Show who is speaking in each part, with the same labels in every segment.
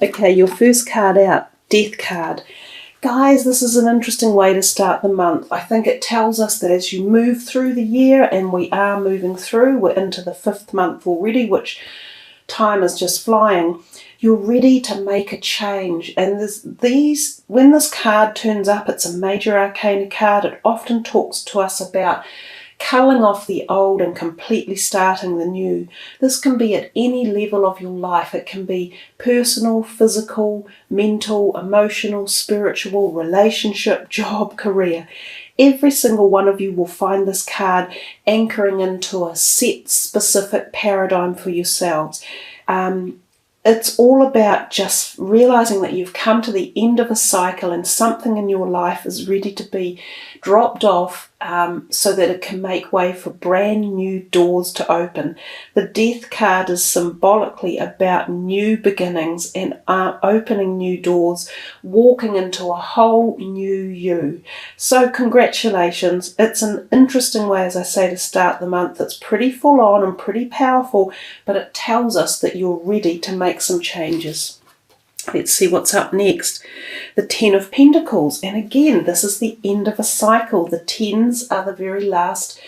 Speaker 1: Okay, your first card out, Death card. Guys, this is an interesting way to start the month. I think it tells us that as you move through the year, and we are moving through, we're into the 5th month already, which time is just flying, you're ready to make a change. And when this card turns up, it's a major arcana card. It often talks to us about culling off the old and completely starting the new. This can be at any level of your life. It can be personal, physical, mental, emotional, spiritual, relationship, job, career. Every single one of you will find this card anchoring into a set specific paradigm for yourselves. It's all about just realizing that you've come to the end of a cycle and something in your life is ready to be dropped off so that it can make way for brand new doors to open. The Death card is symbolically about new beginnings and opening new doors, walking into a whole new you. So congratulations. It's an interesting way, as I say, to start the month. It's pretty full on and pretty powerful, but it tells us that you're ready to make some changes. Let's see what's up next. The Ten of Pentacles. And again, this is the end of a cycle. The tens are the very last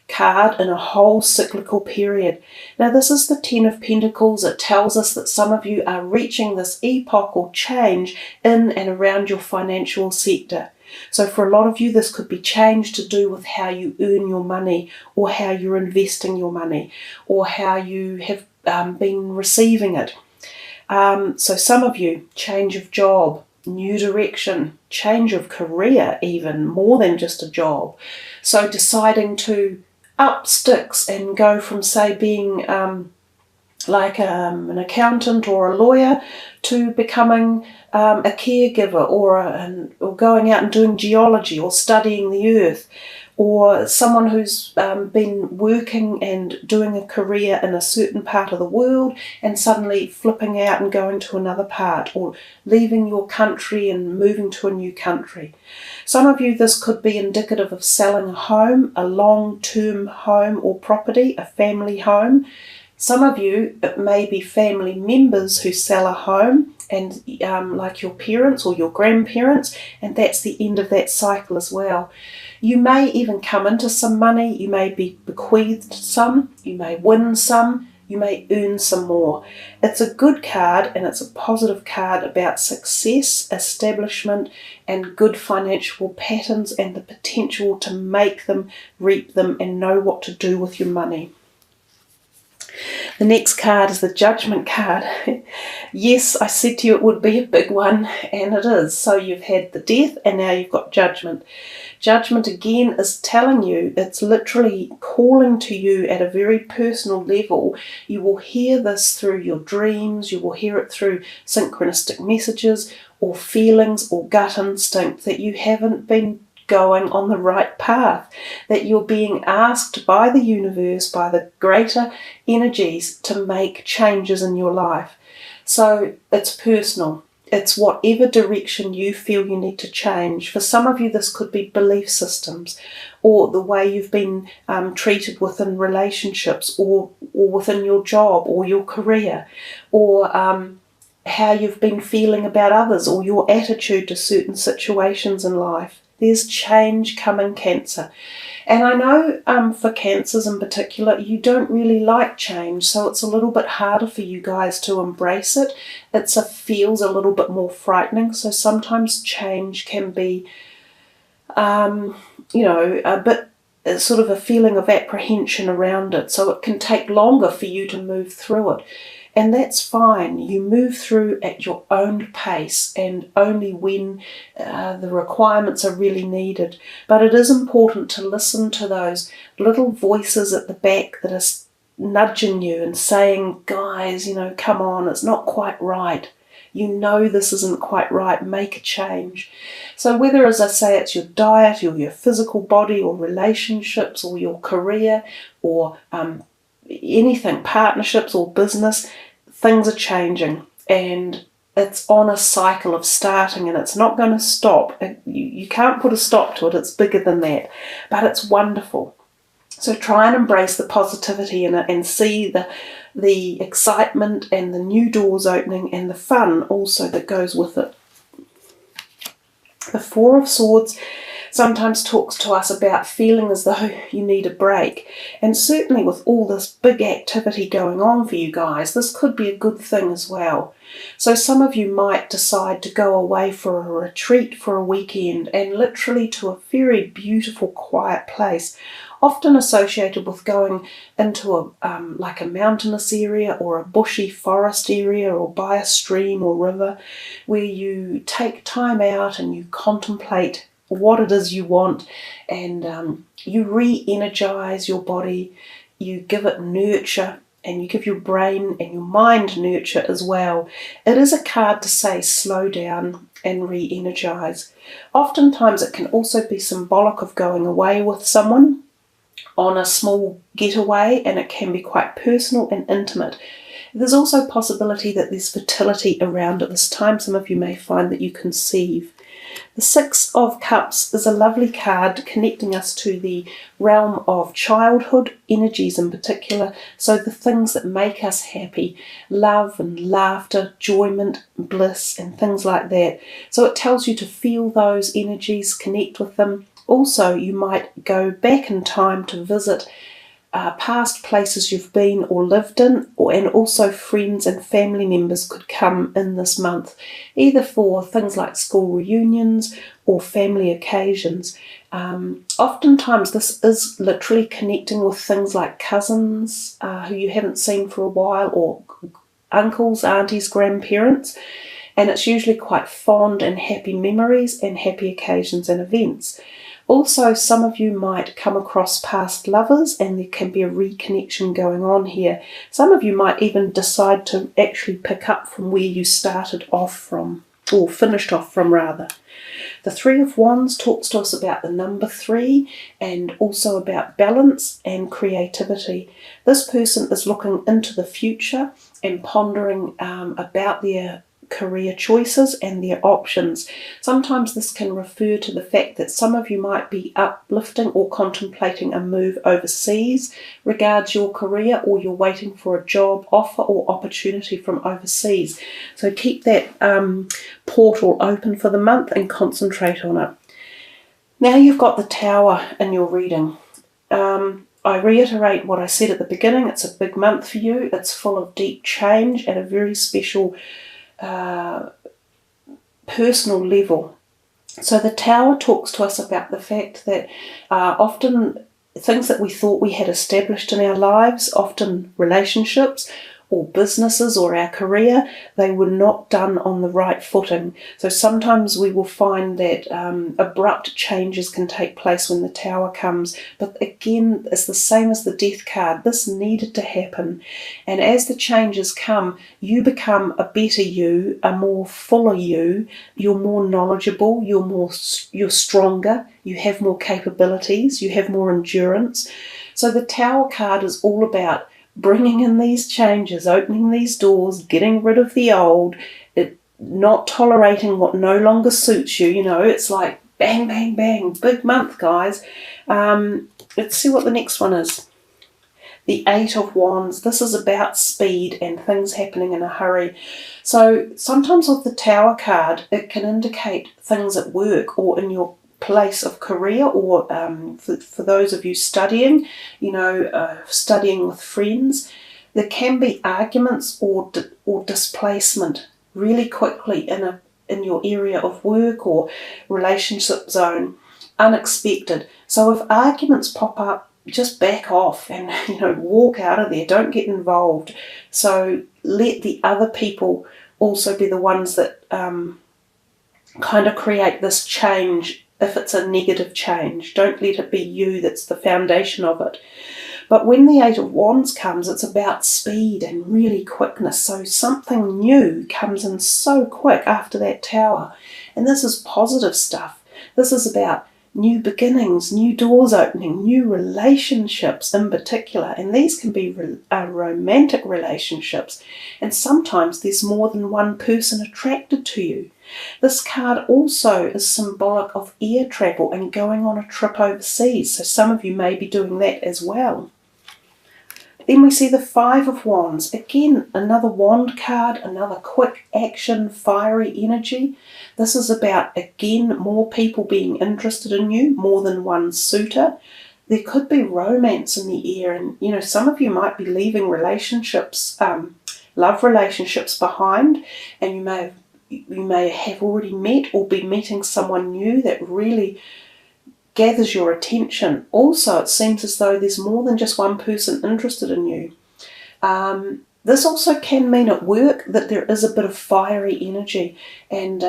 Speaker 1: card in a whole cyclical period. Now, this is the Ten of Pentacles. It tells us that some of you are reaching this epoch or change in and around your financial sector. So for a lot of you, this could be change to do with how you earn your money, or how you're investing your money, or how you have been receiving it. So some of you, change of job, new direction, change of career, even more than just a job. So deciding to up sticks and go from, say, being like an accountant or a lawyer to becoming a caregiver, or going out and doing geology or studying the earth, or someone who's been working and doing a career in a certain part of the world and suddenly flipping out and going to another part, or leaving your country and moving to a new country. Some of you, this could be indicative of selling a home, a long-term home or property, a family home. Some of you, it may be family members who sell a home, and like your parents or your grandparents, and that's the end of that cycle as well. You may even come into some money, you may be bequeathed some, you may win some, you may earn some more. It's a good card, and it's a positive card about success, establishment, and good financial patterns, and the potential to make them, reap them, and know what to do with your money. The next card is the Judgment card. Yes, I said to you it would be a big one, and it is. So you've had the Death, and now you've got Judgment. Judgment again is telling you, it's literally calling to you at a very personal level. You will hear this through your dreams, you will hear it through synchronistic messages or feelings or gut instinct that you haven't been going on the right path, that you're being asked by the universe, by the greater energies, to make changes in your life. So it's personal. It's whatever direction you feel you need to change. For some of you, this could be belief systems, or the way you've been treated within relationships, or within your job or your career, or how you've been feeling about others, or your attitude to certain situations in life. There's change coming, Cancer. And I know for Cancers in particular, you don't really like change, so it's a little bit harder for you guys to embrace it. It feels a little bit more frightening, so sometimes change can be, a bit sort of a feeling of apprehension around it, so it can take longer for you to move through it. And that's fine. You move through at your own pace, and only when the requirements are really needed. But it is important to listen to those little voices at the back that are nudging you and saying, guys, come on, it's not quite right. You know this isn't quite right, make a change. So whether, as I say, it's your diet or your physical body or relationships or your career or anything, partnerships or business, things are changing, and it's on a cycle of starting, and it's not going to stop. You can't put a stop to it. It's bigger than that, but it's wonderful. So try and embrace the positivity in it, and see the excitement and the new doors opening and the fun also that goes with it. The Four of Swords sometimes talks to us about feeling as though you need a break. And certainly with all this big activity going on for you guys, this could be a good thing as well. So some of you might decide to go away for a retreat for a weekend, and literally to a very beautiful, quiet place, often associated with going into like a mountainous area or a bushy forest area or by a stream or river, where you take time out and you contemplate what it is you want, and you re-energize your body, you give it nurture, and you give your brain and your mind nurture as well. It is a card to say slow down and re-energize. Oftentimes it can also be symbolic of going away with someone on a small getaway, and it can be quite personal and intimate. There's also a possibility that there's fertility around at this time. Some of you may find that you conceive. The Six of Cups is a lovely card connecting us to the realm of childhood energies in particular, so the things that make us happy, love and laughter, enjoyment, bliss and things like that. So it tells you to feel those energies, connect with them. Also, you might go back in time to visit past places you've been or lived in, and also friends and family members could come in this month, either for things like school reunions or family occasions. Oftentimes this is literally connecting with things like cousins who you haven't seen for a while, or uncles, aunties, grandparents, and it's usually quite fond and happy memories and happy occasions and events. Also, some of you might come across past lovers, and there can be a reconnection going on here. Some of you might even decide to actually pick up from where you started off from, or finished off from rather. The Three of Wands talks to us about the number 3 and also about balance and creativity. This person is looking into the future and pondering about their career choices and their options. Sometimes this can refer to the fact that some of you might be uplifting or contemplating a move overseas regards your career, or you're waiting for a job offer or opportunity from overseas. So keep that portal open for the month and concentrate on it. Now you've got the Tower in your reading. I reiterate what I said at the beginning. It's a big month for you. It's full of deep change at a very special personal level. So the Tower talks to us about the fact that often things that we thought we had established in our lives, often relationships or businesses or our career, they were not done on the right footing. So sometimes we will find that abrupt changes can take place when the Tower comes. But again, it's the same as the Death card. This needed to happen. And as the changes come, you become a better you, a more fuller you. You're more knowledgeable, you're stronger, you have more capabilities, you have more endurance. So the Tower card is all about bringing in these changes, opening these doors, getting rid of the old, not tolerating what no longer suits you. You know, it's like bang, bang, bang, big month, guys. Let's see what the next one is. The Eight of Wands. This is about speed and things happening in a hurry. So sometimes with the Tower card, it can indicate things at work or in your place of career, or for those of you studying, studying with friends. There can be arguments or displacement really quickly in your area of work or relationship zone, unexpected. So if arguments pop up, just back off and walk out of there. Don't get involved. So let the other people also be the ones that kind of create this change. If it's a negative change, don't let it be you that's the foundation of it. But when the Eight of Wands comes, it's about speed and really quickness. So something new comes in so quick after that Tower. And this is positive stuff. This is about new beginnings, new doors opening, new relationships in particular. And these can be romantic relationships. And sometimes there's more than one person attracted to you. This card also is symbolic of air travel and going on a trip overseas. So some of you may be doing that as well. Then we see the Five of Wands. Again, another wand card, another quick action, fiery energy. This is about, again, more people being interested in you, more than one suitor. There could be romance in the air, and some of you might be leaving relationships, love relationships behind, and you may have already met or be meeting someone new that really gathers your attention. Also, it seems as though there's more than just one person interested in you. This also can mean at work that there is a bit of fiery energy, and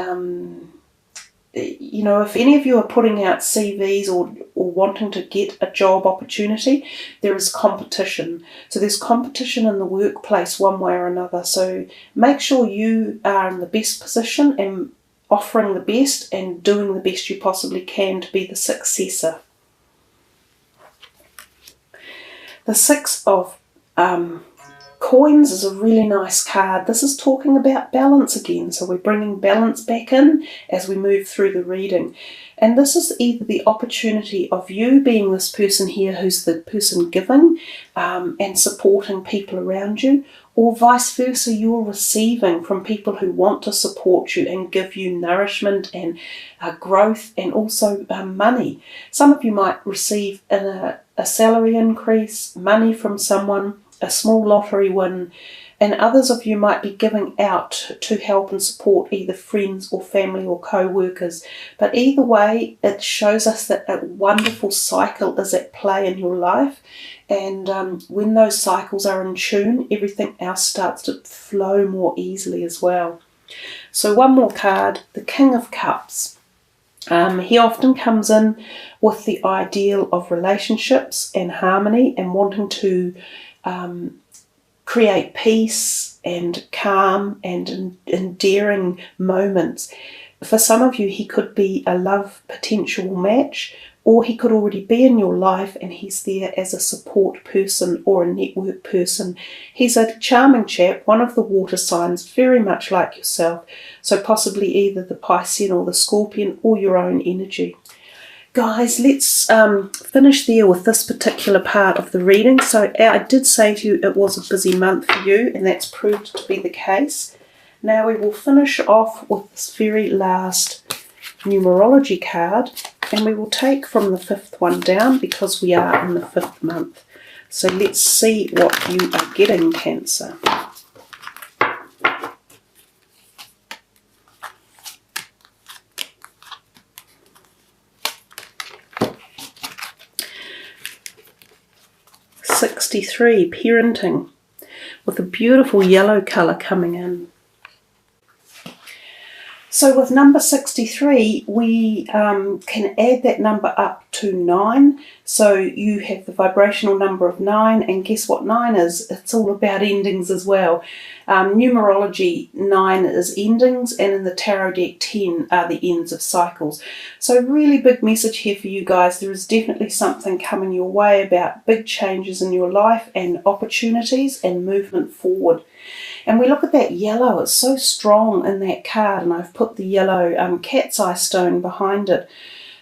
Speaker 1: if any of you are putting out CVs or wanting to get a job opportunity, there is competition. So there's competition in the workplace one way or another. So make sure you are in the best position and offering the best and doing the best you possibly can to be the successor. The Six of Coins is a really nice card. This is talking about balance again. So we're bringing balance back in as we move through the reading. And this is either the opportunity of you being this person here who's the person giving and supporting people around you, or vice versa, you're receiving from people who want to support you and give you nourishment and growth and also money. Some of you might receive a salary increase, money from someone, a small lottery win, and others of you might be giving out to help and support either friends or family or co-workers. But either way, it shows us that a wonderful cycle is at play in your life, and when those cycles are in tune, everything else starts to flow more easily as well. So one more card, the King of Cups. He often comes in with the ideal of relationships and harmony and wanting to create peace and calm and endearing moments. For some of you, he could be a love potential match, or he could already be in your life and he's there as a support person or a network person. He's a charming chap, one of the water signs, very much like yourself, so possibly either the Piscean or the Scorpion or your own energy. Guys, let's finish there with this particular part of the reading. So I did say to you it was a busy month for you, and that's proved to be the case. Now we will finish off with this very last numerology card, and we will take from the fifth one down because we are in the fifth month. So let's see what you are getting, Cancer. '63, parenting, with a beautiful yellow colour coming in. So with number 63, we can add that number up to 9. So you have the vibrational number of 9, and guess what 9 is? It's all about endings as well. Numerology, 9 is endings, and in the tarot deck, 10 are the ends of cycles. So really big message here for you guys. There is definitely something coming your way about big changes in your life and opportunities and movement forward. And we look at that yellow, it's so strong in that card, and I've put the yellow cat's eye stone behind it.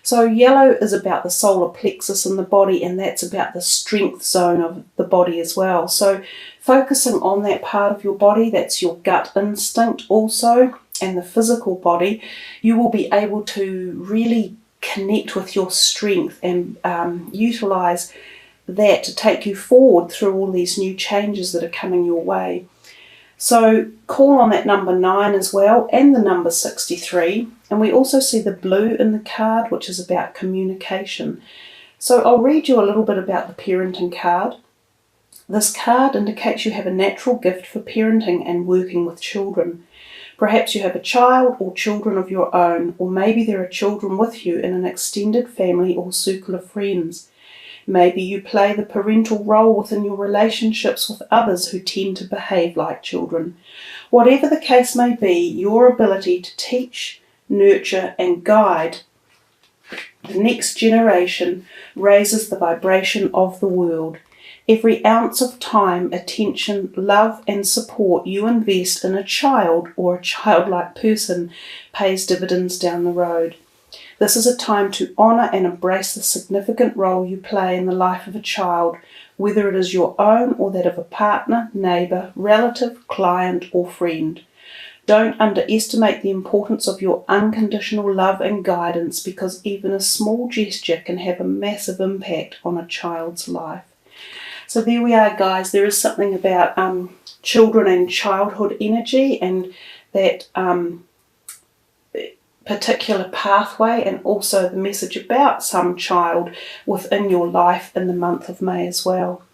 Speaker 1: So yellow is about the solar plexus in the body, and that's about the strength zone of the body as well. So focusing on that part of your body, that's your gut instinct also, and the physical body, you will be able to really connect with your strength and utilize that to take you forward through all these new changes that are coming your way. So call on that number 9 as well, and the number 63. And we also see the blue in the card, which is about communication. So I'll read you a little bit about the parenting card. This card indicates you have a natural gift for parenting and working with children. Perhaps you have a child or children of your own, or maybe there are children with you in an extended family or circle of friends. Maybe you play the parental role within your relationships with others who tend to behave like children. Whatever the case may be, your ability to teach, nurture, and guide the next generation raises the vibration of the world. Every ounce of time, attention, love, and support you invest in a child or a childlike person pays dividends down the road. This is a time to honour and embrace the significant role you play in the life of a child, whether it is your own or that of a partner, neighbour, relative, client or friend. Don't underestimate the importance of your unconditional love and guidance, because even a small gesture can have a massive impact on a child's life. So there we are, guys. There is something about children and childhood energy, and that particular pathway, and also the message about some child within your life in the month of May as well.